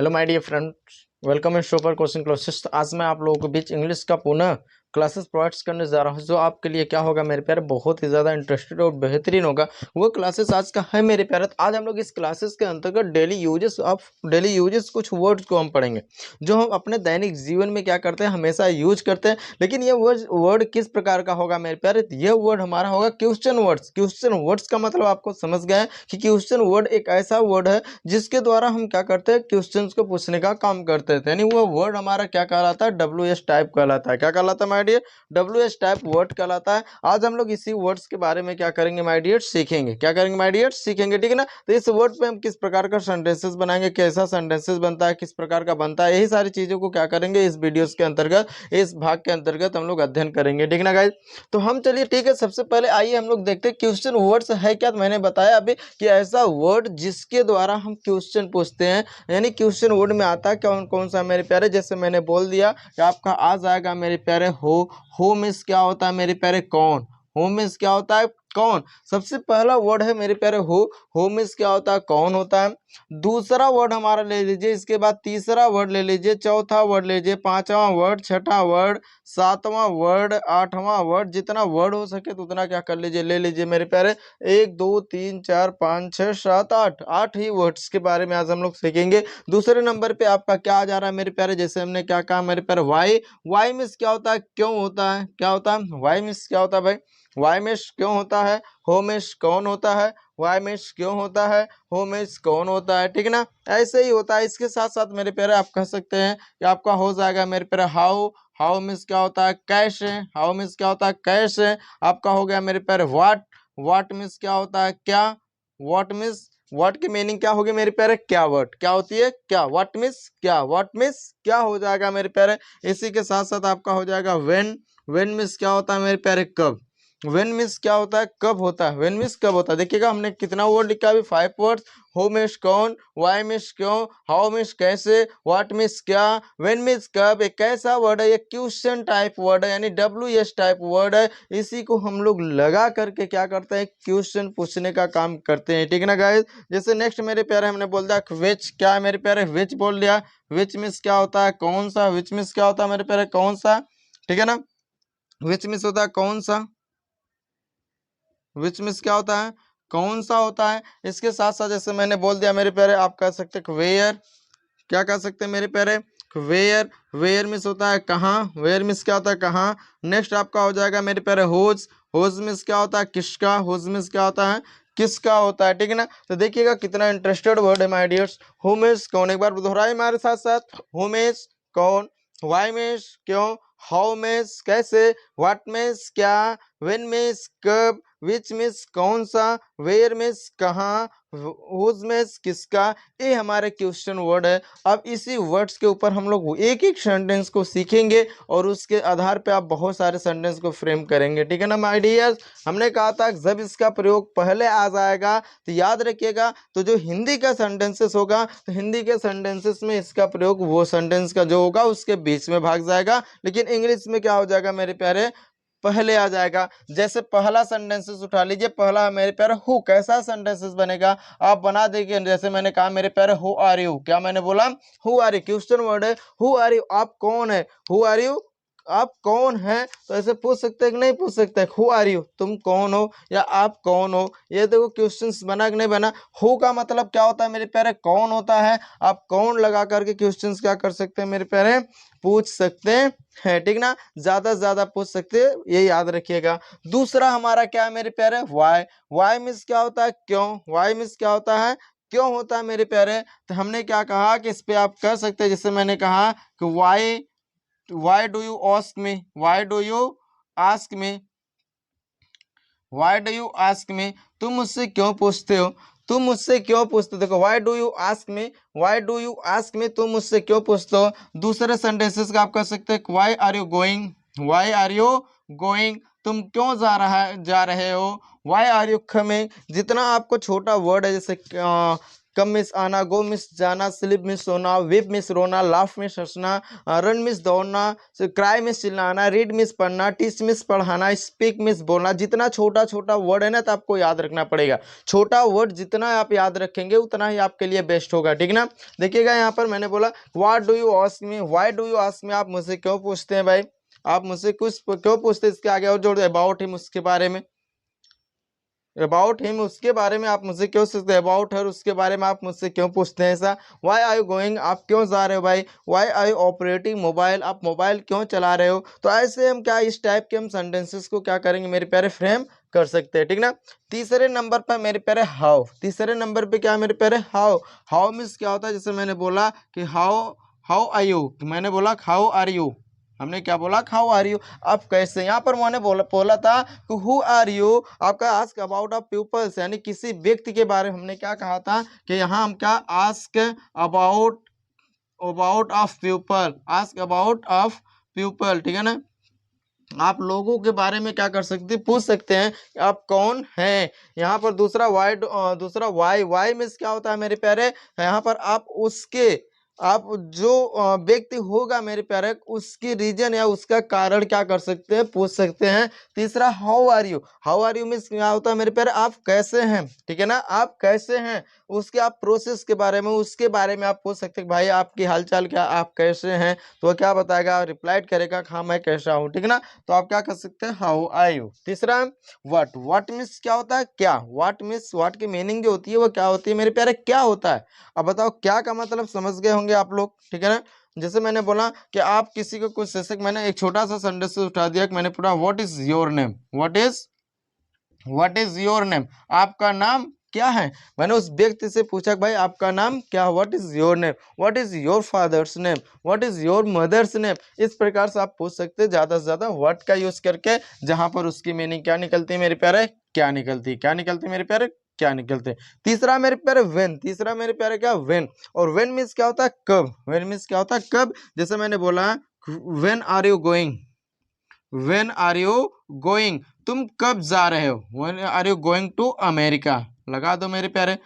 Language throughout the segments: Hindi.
Hello my dear friends, welcome in super coaching classes. आज मैं आप लोगों के बीच इंग्लिश का पुनः क्लासेस प्रोवाइड्स करने जा रहा हूं, जो आपके लिए क्या होगा मेरे प्यारे, बहुत ही ज़्यादा इंटरेस्टेड और बेहतरीन होगा। वो क्लासेस आज का है मेरे प्यारे। आज हम लोग इस क्लासेस के अंतर्गत डेली यूजेस कुछ वर्ड्स को हम पढ़ेंगे, जो हम अपने दैनिक जीवन में क्या करते हैं, हमेशा यूज करते हैं। लेकिन ये वर्ड किस प्रकार का होगा मेरे प्यारे? ये वर्ड हमारा होगा क्वेश्चन वर्ड्स। क्वेश्चन वर्ड्स का मतलब आपको समझ गए कि क्वेश्चन वर्ड एक ऐसा वर्ड है जिसके द्वारा हम क्या करते हैं, क्वेश्चंस को पूछने का काम करते थे। यानी वो वर्ड हमारा क्या कहलाता है? WS टाइप कहलाता है। क्या कहलाता है my dear? WS type word कहलाता है। आज हम लोग इसी वर्ड्स के बारे में क्या करेंगे माय डियर? सीखेंगे। क्या करेंगे माय डियर? सीखेंगे, ठीक है ना। तो इस वर्ड पे हम किस प्रकार का सेंटेंसेस बनाएंगे, कैसा सेंटेंसेस बनता है, किस प्रकार का बनता है, यही सारी चीजों को क्या करेंगे इस वीडियोस के अंतर्गत, इस भाग के अंतर्गत हम लोग अध्ययन करेंगे, ठीक ना गाइज। तो हम चलिए ठीक है, सबसे पहले आइए हम लोग देखते हैं क्वेश्चन वर्ड्स है क्या। तो मैंने बताया अभी कि ऐसा वर्ड जिसके द्वारा हम क्वेश्चन पूछते हैं। यानी क्वेश्चन वर्ड में आता है कौन कौन सा मेरे प्यारे? जैसे मैंने बोल दिया कि आपका आ जाएगा मेरे प्यारे हो मीन्स क्या होता है मेरे प्यारे? कौन। हो मीन्स क्या होता है? कौन। सबसे पहला वर्ड है मेरे प्यारे हो मीन्स क्या होता है? कौन होता है। दूसरा वर्ड हमारा ले लीजिए, इसके बाद तीसरा वर्ड ले लीजिए, चौथा वर्ड ले लीजिए, पांचवा वर्ड, छठा वर्ड, सातवां वर्ड, आठवां वर्ड। जितना वर्ड हो सके तो उतना क्या कर लीजिए, ले लीजिए मेरे प्यारे। 1 2 3 4 5 6 7 8 8 ही वर्ड्स के बारे में आज हम लोग सीखेंगे। दूसरे नंबर पे आपका क्या आ जा रहा है मेरे प्यारे? जैसे हमने क्या कहा मेरे प्यारे, वाई मीन्स क्या होता है? क्यों होता है। क्या होता है? वाई मीन्स क्या होता है भाई? वाई मीन्स क्यों होता है। हो मीन्स कौन होता है। वाई मीन्स क्यों होता है। हो मीन्स कौन होता है, ठीक है ना। ऐसे ही होता है। इसके साथ साथ मेरे प्यारे आप कह सकते हैं कि आपका हो जाएगा मेरे प्यारे हाउ मीन्स क्या होता है? कैसे। हाउ मीन्स क्या होता है? कैसे। आपका हो गया मेरे प्यारे व्हाट मीन्स क्या होता है? क्या। व्हाट मीन्स, व्हाट की मीनिंग क्या होगी मेरे प्यारे? क्या। वर्ड क्या होती है? क्या। व्हाट मीन्स क्या। व्हाट मीन्स क्या हो जाएगा मेरे प्यारे। इसी के साथ साथ आपका हो जाएगा व्हेन मीन्स क्या होता है मेरे प्यारे? कब। व्हेन मीन्स क्या होता है? कब होता है। व्हेन मीन्स कब होता है। देखिएगा हमने कितना वर्ड लिखा है अभी, 5 वर्ड्स। हो मीन्स कौन, वाई मीन्स क्यों, हाउ मीन्स कैसे, व्हाट मीन्स क्या, व्हेन मीन्स कब। एक कैसा वर्ड है? ये क्वेश्चन टाइप वर्ड है, यानी WS टाइप वर्ड है। इसी को हम लोग लगा करके क्या करते हैं, क्वेश्चन पूछने का काम करते हैं, ठीक है ना गाइस। जैसे नेक्स्ट मेरे प्यारे हमने बोल दिया विच। क्या है मेरे प्यारे? विच बोल दिया। विच मीन्स क्या होता है? कौन सा। विच मीन्स क्या होता है मेरे प्यारे? कौन सा, ठीक है ना। विच मीन्स होता है कौन सा। विच मीन्स क्या होता है? कौन सा होता है। इसके साथ साथ जैसे मैंने बोल दिया मेरे प्यारे, आप कह सकते हैं वेयर। क्या कह सकते हैं मेरे प्यारे? वेयर। वेयर मीन्स होता है कहाँ। वेयर मीन्स क्या होता है? कहाँ। नेक्स्ट आपका हो जाएगा मेरे प्यारे होज। होज मीन्स क्या होता है? किसका। होज मीन्स क्या होता है? किसका होता है, ठीक है ना। तो देखिएगा कितना इंटरेस्टेड वर्ड है माय डियर्स। हु मीन्स कौन। एक बार दोहराए हमारे साथ साथ। हु मीन्स कौन, वाई मीन्स क्यों, हाउ मीन्स कैसे, व्हाट मीन्स क्या, व्हेन मीन्स कब, विच मीन्स कौन सा, वेयर मीन्स कहाँ, हुज मीन्स किसका। ये हमारे क्वेश्चन वर्ड है। अब इसी वर्ड्स के ऊपर हम लोग एक एक सेंटेंस को सीखेंगे और उसके आधार पे आप बहुत सारे सेंटेंस को फ्रेम करेंगे, ठीक है ना माय डियर्स। हमने कहा था जब इसका प्रयोग पहले आ जाएगा तो याद रखिएगा, तो जो हिंदी का सेंटेंसेस होगा तो हिंदी के सेंटेंसेस में इसका प्रयोग वो सेंटेंस का जो होगा उसके बीच में भाग जाएगा। लेकिन इंग्लिश में क्या हो जाएगा मेरे प्यारे? पहले आ जाएगा। जैसे पहला सेंटेंसेस उठा लीजिए, पहला मेरे प्यारे हु। कैसा सेंटेंसेस बनेगा? आप बना देखिए। जैसे मैंने कहा मेरे प्यारे हु आर यू। क्या मैंने बोला? Who are you. Question word है हु आर यू। आप कौन है। हु आर यू, आप कौन है। तो ऐसे पूछ सकते हैं कि नहीं पूछ सकते? हु आर यू, तुम कौन हो, या आप कौन हो। ये देखो क्वेश्चंस बना कि नहीं बना। हु का मतलब क्या होता है मेरे प्यारे? कौन होता है। आप कौन लगा करके क्वेश्चंस क्या कर सकते हैं मेरे प्यारे? पूछ सकते हैं, ठीक ना। ज्यादा से ज्यादा पूछ सकते हैं, ये याद रखिएगा। दूसरा हमारा क्या है मेरे प्यारे? वाई। वाई मीन्स क्या होता है? क्यों। वाई मीन्स क्या होता है? क्यों होता है मेरे प्यारे। तो हमने क्या कहा कि इस पे आप कह सकते हैं, जैसे मैंने कहा कि why do you ask me. Why do you ask me. Why do you ask me, तुम मुझसे क्यों पूछते हो। तुम मुझसे क्यों पूछते हो। देखो why do you ask me, why do you ask me, तुम मुझसे क्यों पूछते हो। दूसरे सेंटेंसेस का आप कह सकते हैं why are you going. Why are you going, तुम क्यों जा रहे हो। Why are you coming. जितना आपको छोटा वर्ड है, जैसे कम मिस आना, गो मिस जाना, स्लिप मिस सोना, वीप मिस रोना, लाफ मिस हंसना, रन मिस दौड़ना, क्राई मिस चिल्लाना, रीड मिस पढ़ना, टीच मिस पढ़ाना, स्पीक मिस बोलना। जितना छोटा छोटा वर्ड है ना तो आपको याद रखना पड़ेगा। छोटा वर्ड जितना आप याद रखेंगे उतना ही आपके लिए बेस्ट होगा, ठीक ना। देखिएगा यहाँ पर मैंने बोला what do you ask me, why do you ask me, आप मुझसे क्यों पूछते हैं भाई, आप मुझसे कुछ क्यों पूछते हैं। इसके आगे और जोड़ दे अबाउट हिम, उसके बारे में, अबाउट हिम उसके बारे में आप मुझसे क्यों पूछते हैं, अबाउट हर उसके बारे में आप मुझसे क्यों पूछते हैं ऐसा। वाई आर यू गोइंग, आप क्यों जा रहे हो भाई। Why are you operating mobile, आप मोबाइल क्यों चला रहे हो। तो ऐसे हम क्या इस टाइप के हम सेंटेंसेस को क्या करेंगे मेरे प्यारे फ्रेम कर सकते हैं, ठीक ना। तीसरे नंबर पर मेरे प्यारे हाउ, तीसरे नंबर पे क्या है मेरे प्यारे हाउ। हाउ मीन्स क्या होता है, जैसे मैंने बोला कि हाउ हाउ आर यू, मैंने बोला हाउ आर यू, हमने क्या बोला हाउ आर यू, आप कैसे। यहाँ पर मैंने बोला था कि हु आर यू, आपका आस्क अबाउट ऑफ पीपल्स, यानी किसी व्यक्ति के बारे में हमने क्या कहा था कि यहाँ हम क्या ask about about of people, ask about of people, ठीक है ना। आप लोगों के बारे में क्या कर सकते हैं, पूछ सकते हैं आप कौन हैं। यहाँ पर दूसरा वाई, दूसरा वाई, वाई मीन्स क्या होता है मेरे प्यारे, यहाँ पर आप उसके, आप जो व्यक्ति होगा मेरे प्यारे उसकी रीजन या उसका कारण क्या कर सकते हैं, पूछ सकते हैं। तीसरा how are you, how are you means क्या होता है मेरे प्यारे आप कैसे हैं, ठीक है ना, आप कैसे हैं, उसके आप प्रोसेस के बारे में, उसके बारे में आप पूछ सकते हैं भाई आपकी हालचाल क्या, आप कैसे हैं। तो वो क्या बताएगा, रिप्लाई करेगा हाँ मैं कैसा हूँ, ठीक ना। तो आप क्या कर सकते हैं हाउ आर यू। तीसरा व्हाट, व्हाट मीन्स क्या होता है क्या, व्हाट मीन्स, व्हाट की मीनिंग जो होती है वो क्या होती है मेरे प्यारे, क्या होता है। अब बताओ क्या का मतलब समझ गए होंगे आप लोग, ठीक है ना। जैसे मैंने बोला कि आप किसी को कुछ जैसे मैंने एक छोटा सा सेंटेंस उठा दिया कि मैंने पूछा what is your name, what is your name, आपका नाम क्या है। मैंने उस व्यक्ति से पूछा भाई आपका नाम क्या, what is your name, what is your father's name, what is your mother's name. इस प्रकार से आप पूछ सकते हैं ज्यादा से ज्यादा व्हाट का यूज करके, जहां पर उसकी मीनिंग क्या निकलती है मेरे प्यारे, क्या निकलती है, क्या निकलती है मेरे प्यारे, क्या निकलते हैं। तीसरा मेरे प्यारे व्हेन, तीसरा मेरे प्यारे क्या व्हेन, और व्हेन मीन्स क्या होता है कब, व्हेन मीन्स क्या होता है कब। जैसे मैंने बोला when are you going, when are you going, तुम कब जा रहे हो। When are you going to America, लगा दो मेरे प्यारे,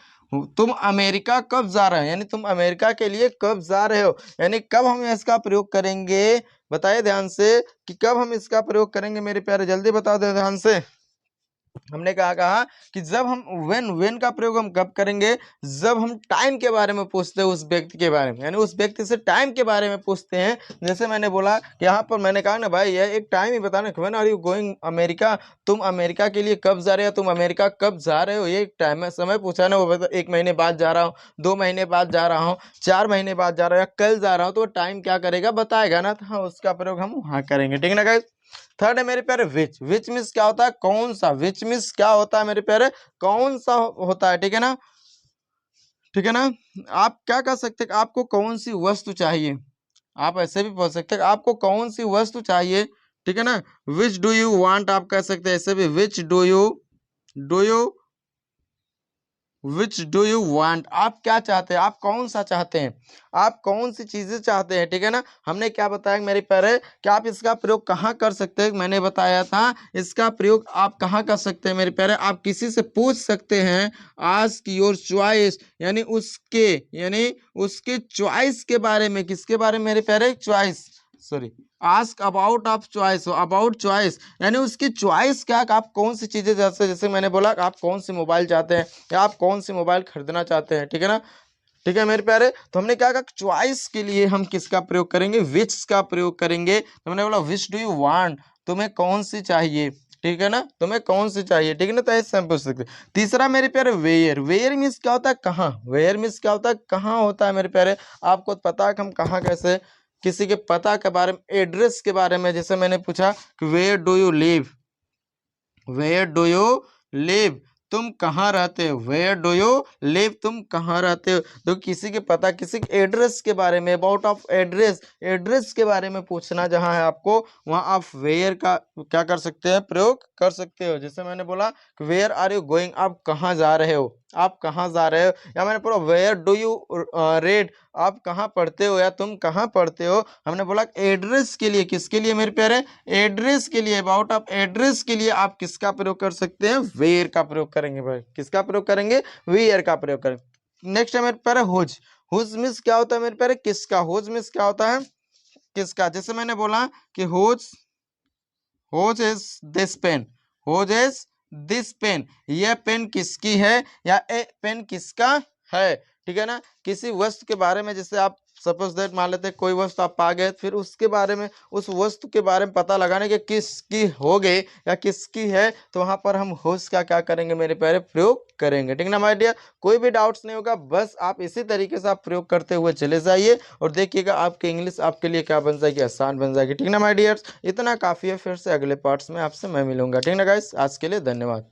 तुम अमेरिका कब जा रहे हो, यानी तुम अमेरिका के लिए कब जा रहे हो, यानी कब हम इसका प्रयोग करेंगे। बताइए ध्यान से कि कब हम इसका प्रयोग करेंगे मेरे प्यारे, जल्दी बता दो ध्यान से। हमने कहा कि जब हम व्हेन का प्रयोग हम कब करेंगे, जब हम टाइम के बारे में पूछते हैं उस व्यक्ति के बारे में, यानी उस व्यक्ति से टाइम के बारे में पूछते हैं। जैसे मैंने बोला कि यहाँ पर मैंने कहा ना भाई ये एक टाइम ही बताना, when are you going America, तुम अमेरिका के लिए कब जा रहे हो, तुम अमेरिका कब जा रहे हो, ये एक टाइम है समय पूछा ना, वो बता 1 महीने बाद जा रहा हूँ, 2 महीने बाद जा रहा हूँ, 4 महीने बाद जा रहा हूँ, या कल जा रहा हूँ, तो टाइम क्या करेगा बताएगा ना, तो हाँ उसका प्रयोग हम वहाँ करेंगे, ठीक है ना गाइस। थर्ड है मेरे प्यारे विच, विच मीन्स क्या होता है कौन सा, विच मीन्स क्या होता है मेरे प्यारे कौन सा होता है, ठीक है ना, ठीक है ना। आप क्या कर सकते हैं, आपको कौन सी वस्तु चाहिए, आप ऐसे भी बोल सकते हैं आपको कौन सी वस्तु चाहिए, ठीक है ना। विच डू यू वांट आप कह सकते हैं ऐसे भी, which do you which do you want, आप क्या चाहते हैं, आप कौन सा चाहते हैं, आप कौन सी चीजें चाहते हैं, ठीक है ना। हमने क्या बताया मेरे प्यारे कि आप इसका प्रयोग कहाँ कर सकते हैं, मैंने बताया था इसका प्रयोग आप कहाँ कर सकते हैं मेरे प्यारे, आप किसी से पूछ सकते हैं आस्क योर चॉइस, यानी उसके चॉइस के बारे में, किसके बारे में मेरे प्यारे, choice, sorry ask about of choice, about choice यानी उसकी चॉइस क्या, आप कौन सी चीजें, जैसे मैंने बोला आप कौन सी मोबाइल चाहते हैं या आप कौन सी मोबाइल खरीदना चाहते हैं, ठीक है ना। ठीक है मेरे प्यारे, तो हमने क्या कहा चॉइस के लिए हम किसका प्रयोग करेंगे, विच का प्रयोग करेंगे। तो हमने बोला विच डू यू वांट, तुम्हें कौन सी चाहिए, ठीक है ना, तुम्हें कौन सी चाहिए, ठीक है ना। तो ऐसे हम पूछ सकते हैं। तीसरा मेरे प्यारे वेयर, वेयर मीन्स क्या होता है कहाँ, वेयर मीन्स क्या होता है कहाँ होता है मेरे प्यारे। आपको पता है कि हम कहाँ कैसे किसी के पता के बारे में, एड्रेस के बारे में, जैसे मैंने पूछा कि where do you live, where do you live, तुम कहाँ रहते हो, वेयर डू यू लिव, तुम कहाँ रहते हो। तो किसी के पता, किसी के एड्रेस के बारे में, अबाउट ऑफ एड्रेस, एड्रेस के बारे में पूछना जहाँ है आपको, वहाँ आप वेयर का क्या कर सकते हैं, प्रयोग कर सकते हो। जैसे मैंने बोला वेयर आर यू गोइंग, आप कहाँ जा रहे हो, आप कहाँ जा रहे हो। या मैंने बोला वेयर डू यू रीड, आप कहाँ पढ़ते हो या तुम कहाँ पढ़ते हो। हमने बोला एड्रेस के लिए, किसके लिए मेरे प्यारे, एड्रेस के लिए, अबाउट ऑफ एड्रेस के लिए आप किसका प्रयोग कर सकते हैं, वेयर का प्रयोग करेंगे भाई, किसका प्रयोग करेंगे, वेयर का प्रयोग करेंगे। नेक्स्ट है मेरे प्यारे हुज। हुज मीन्स क्या होता है मेरे प्यारे, किसका। हुज मीन्स क्या होता है, किसका। जैसे मैंने बोला कि whose is this pen, whose is this pen, यह पेन किसकी है या ए पेन किसका है, ठीक है ना। किसी वस्तु के बारे में, जैसे आप सपोज दैट मान लेते हैं कोई वस्तु आप पा गए, फिर उसके बारे में, उस वस्तु के बारे में पता लगाने के किसकी हो गई या किसकी है, तो वहां पर हम हुज का क्या करेंगे मेरे प्यारे, प्रयोग करेंगे, ठीक ना माय डियर। कोई भी डाउट्स नहीं होगा, बस आप इसी तरीके से आप प्रयोग करते हुए चले जाइए और देखिएगा आपकी इंग्लिश आपके लिए क्या बन जाएगी, आसान बन जाएगी, ठीक ना माय डियर्स। इतना काफी है, फिर से अगले पार्ट्स में आपसे मैं मिलूंगा, ठीक ना गाइस। आज के लिए धन्यवाद।